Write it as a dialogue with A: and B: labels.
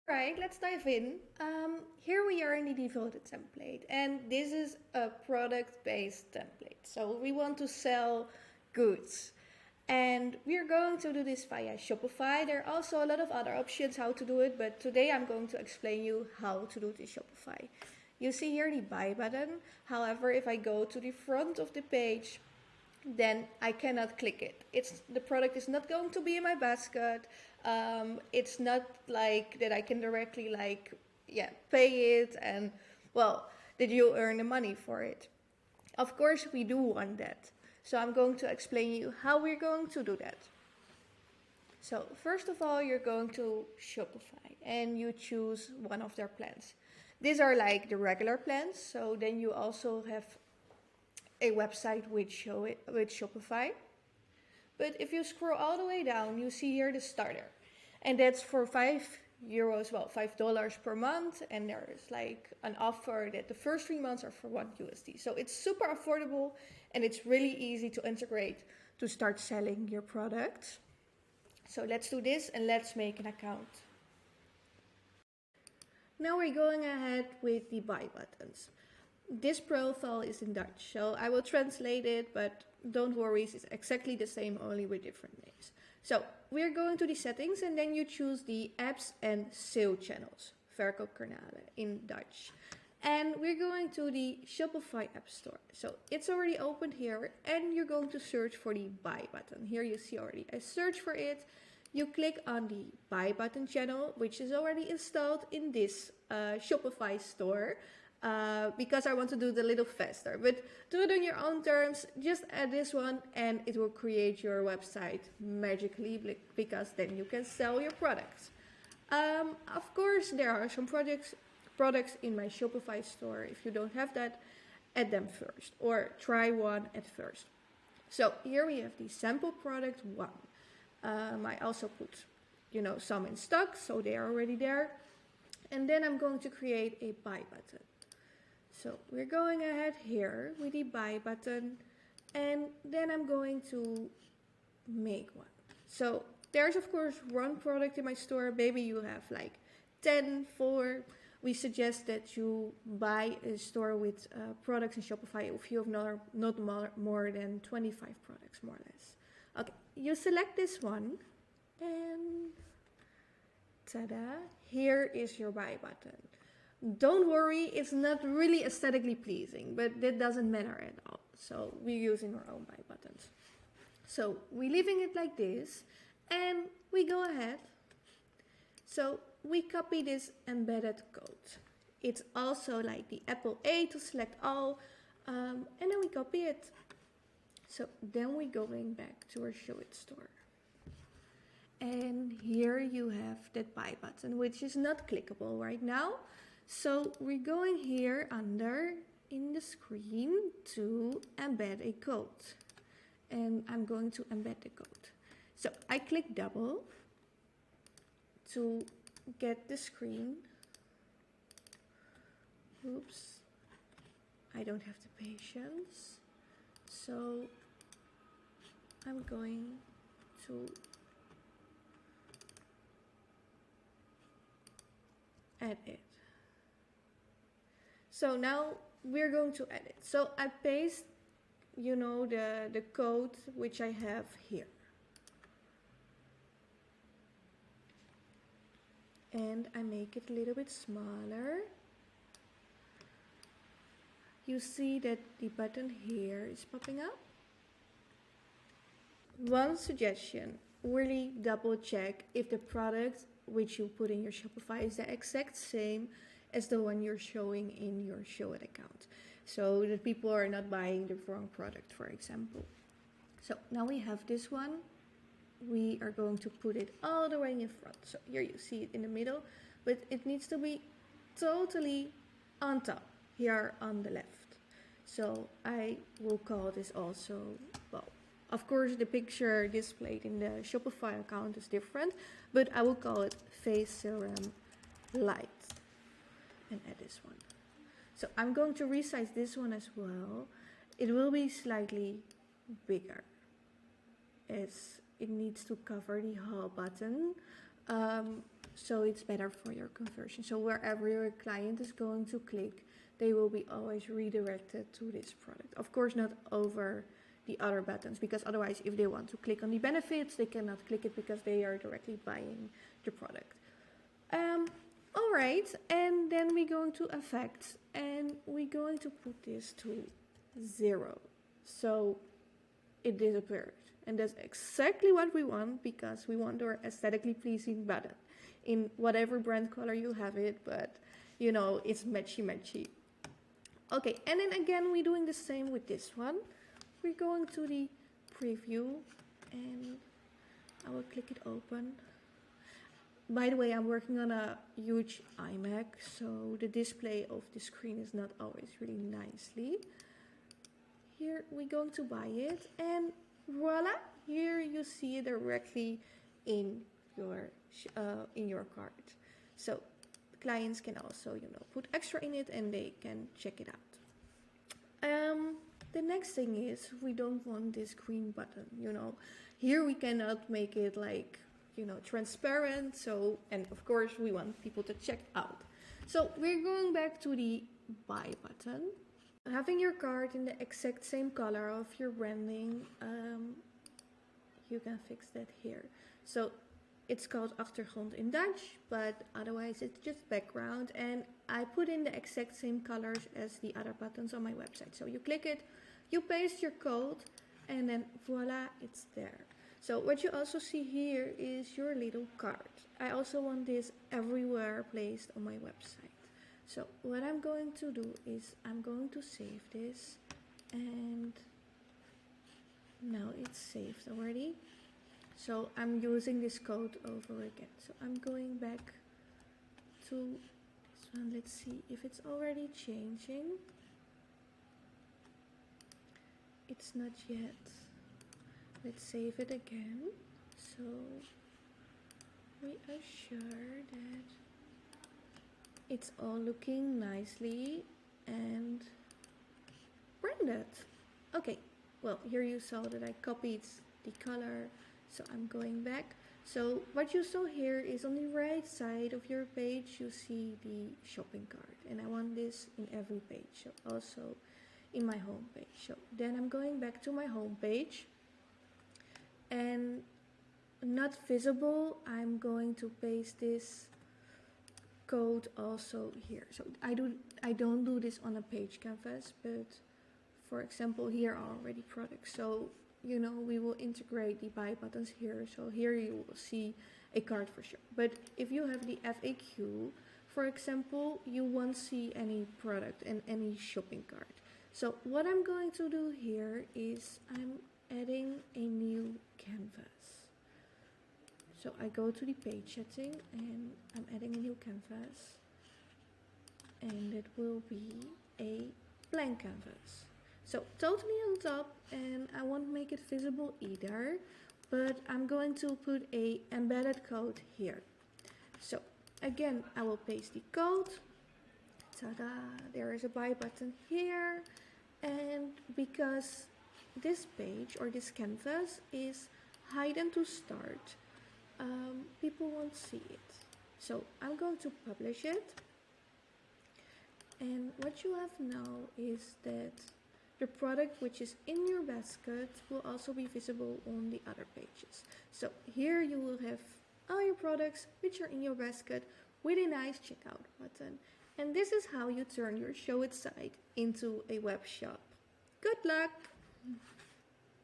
A: Right, let's dive in. Here we are in the devoted template, and this is a product-based template. So we want to sell goods, and we're going to do this via Shopify. There are also a lot of other options how to do it, but today I'm going to explain you how to do this Shopify. You see here the buy button. However, if I go to the front of the page, then I cannot click it. The product is not going to be in my basket. It's not like that I can directly pay it and well, did you earn the money for it? Of course we do want that. So I'm going to explain you how we're going to do that. So first of all, you're going to Shopify and you choose one of their plans. These are like the regular plans. So then you also have a website with Shopify. But if you scroll all the way down, you see here the starter. And that's for €5, well, $5 per month. And there is like an offer that the first 3 months are for $1. So it's super affordable and it's really easy to integrate to start selling your products. So let's do this and let's make an account. Now we're going ahead with the buy buttons. This profile is in Dutch, so I will translate it, but don't worry, it's exactly the same, only with different names. So we're going to the settings and then you choose the apps and sale channels, verkoopkanalen in Dutch. And we're going to the Shopify App Store. So it's already opened here and you're going to search for the buy button. Here you see already, I search for it. You click on the buy button channel, which is already installed in this Shopify store. Because I want to do it a little faster. But do it on your own terms, just add this one and it will create your website magically because then you can sell your products. Of course, there are some products in my Shopify store. If you don't have that, add them first or try one at first. So here we have the sample product 1. I also put, some in stock, so they are already there. And then I'm going to create a buy button. So we're going ahead here with the buy button and then I'm going to make one. So there's of course one product in my store. Maybe you have like 10 for. We suggest that you buy a store with products in Shopify if you have not more than 25 products, more or less. Okay, you select this one and ta-da, here is your buy button. Don't worry, it's not really aesthetically pleasing, but that doesn't matter at all. So we're using our own buy buttons. So we're leaving it like this and we go ahead. So we copy this embedded code. It's also like the Apple A to select all, and then we copy it. So then we're going back to our Show It store. And here you have that buy button, which is not clickable right now. So we're going here under in the screen to embed a code. And I'm going to embed the code. So I click double to get the screen. Oops, I don't have the patience. So I'm going to add it. So now we're going to edit. So I paste, the code which I have here. And I make it a little bit smaller. You see that the button here is popping up. One suggestion, really double check if the product which you put in your Shopify is the exact same as the one you're showing in your Show It account. So that people are not buying the wrong product, for example. So now we have this one. We are going to put it all the way in front. So here you see it in the middle, but it needs to be totally on top, here on the left. So I will call this also, well, of course the picture displayed in the Shopify account is different, but I will call it Face Serum Light. And add this one. So I'm going to resize this one as well. It will be slightly bigger as it needs to cover the whole button. so it's better for your conversion. So wherever your client is going to click, they will be always redirected to this product. Of course, not over the other buttons, because otherwise if they want to click on the benefits, they cannot click it because they are directly buying the product. Alright, and then we're going to effects and we're going to put this to 0. So it disappeared. And that's exactly what we want, because we want our aesthetically pleasing button in whatever brand color you have it, but you know, it's matchy. Okay, and then again, we're doing the same with this one. We're going to the preview and I will click it open. By the way, I'm working on a huge iMac, so the display of the screen is not always really nicely. Here we're going to buy it, and voila! Here you see it directly in your cart. So clients can also, you know, put extra in it and they can check it out. The next thing is we don't want this green button. You know, here we cannot make it like, you know, transparent. So, and of course we want people to check out. So we're going back to the buy button. Having your cart in the exact same color of your branding, you can fix that here. So it's called achtergrond in Dutch, but otherwise it's just background, and I put in the exact same colors as the other buttons on my website. So you click it, you paste your code, and then voila, it's there. So what you also see here is your little card. I also want this everywhere placed on my website. So what I'm going to do is I'm going to save this, and now it's saved already. So I'm using this code over again. So I'm going back to this one. Let's see if it's already changing. It's not yet. Let's save it again. So we are sure that it's all looking nicely and branded. Okay, well, here you saw that I copied the color, so I'm going back. So what you saw here is on the right side of your page you see the shopping cart, and I want this in every page, so also in my home page. So then I'm going back to my home page, and not visible, I'm going to paste this code also here. So I don't do this on a page canvas, but for example here are already products, so you know, we will integrate the buy buttons here. So here you will see a card for sure. But if you have the FAQ, for example, you won't see any product and any shopping cart. So what I'm going to do here is I'm adding a new canvas. So I go to the page setting and I'm adding a new canvas, and it will be a blank canvas. So totally on top, and I won't make it visible either, but I'm going to put a embedded code here. So again, I will paste the code. Ta-da! There is a buy button here, and because this page or this canvas is hidden to start, people won't see it. So I'm going to publish it, and what you have now is that the product which is in your basket will also be visible on the other pages. So here you will have all your products which are in your basket with a nice checkout button. And this is how you turn your show it site into a web shop. Good luck!